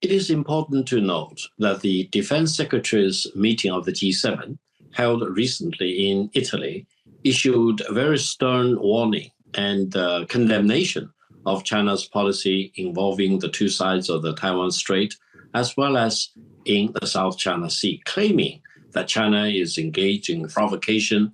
It is important to note that the defense secretaries meeting of the G7 held recently in Italy issued a very stern warning and condemnation of China's policy involving the two sides of the Taiwan Strait, as well as in the South China Sea, claiming that China is engaged in provocation,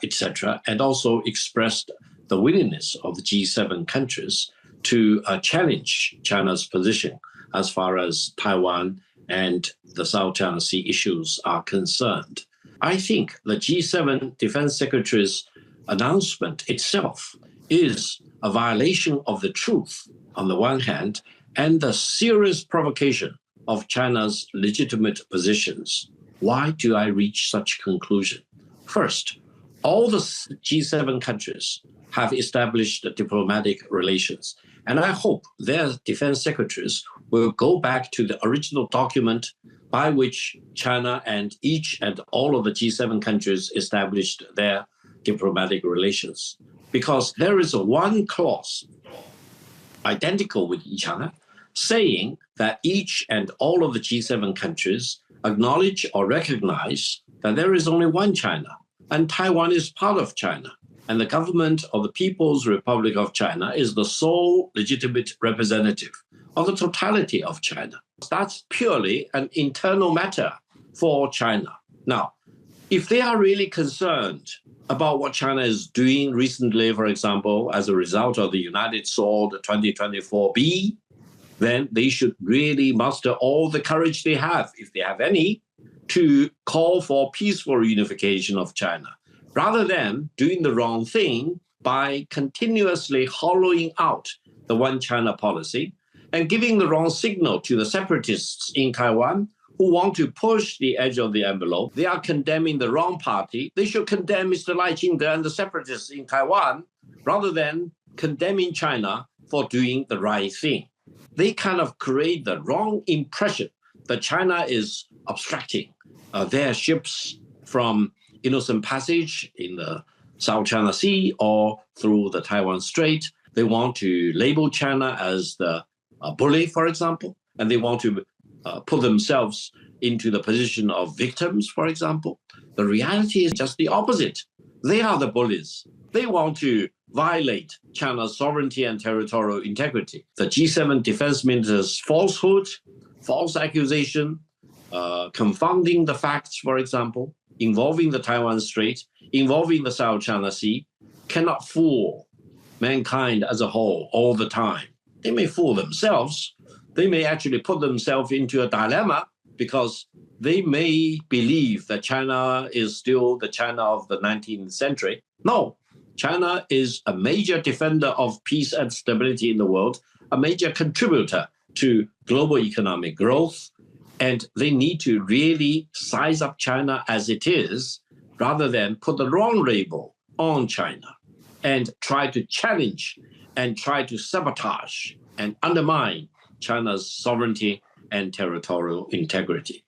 etc., and also expressed the willingness of the G7 countries to challenge China's position as far as Taiwan and the South China Sea issues are concerned. I think the G7 defense secretary's announcement itself is a violation of the truth on the one hand, and the serious provocation of China's legitimate positions. Why do I reach such conclusion? First, all the G7 countries have established diplomatic relations, and I hope their defense secretaries will go back to the original document by which China and each and all of the G7 countries established their diplomatic relations. Because there is one clause identical with each other, saying that each and all of the G7 countries acknowledge or recognize that there is only one China, and Taiwan is part of China, and the government of the People's Republic of China is the sole legitimate representative of the totality of China. That's purely an internal matter for China. Now, if they are really concerned about what China is doing recently, for example, as a result of the United Sword 2024B, then they should really muster all the courage they have, if they have any, to call for peaceful unification of China, rather than doing the wrong thing by continuously hollowing out the one China policy and giving the wrong signal to the separatists in Taiwan who want to push the edge of the envelope. They are condemning the wrong party. They should condemn Mr. Lai Ching-te and the separatists in Taiwan rather than condemning China for doing the right thing. They kind of create the wrong impression that China is obstructing their ships from innocent passage in the South China Sea or through the Taiwan Strait. They want to label China as the bully, for example, and they want to put themselves into the position of victims, for example. The reality is just the opposite. They are the bullies. They want to violate China's sovereignty and territorial integrity. The G7 defense ministers' falsehood, false accusation, confounding the facts, for example, involving the Taiwan Strait, involving the South China Sea, cannot fool mankind as a whole all the time. They may fool themselves. They may actually put themselves into a dilemma because they may believe that China is still the China of the 19th century. No, China is a major defender of peace and stability in the world, a major contributor to global economic growth, and they need to really size up China as it is rather than put the wrong label on China and try to challenge and try to sabotage and undermine China's sovereignty and territorial integrity.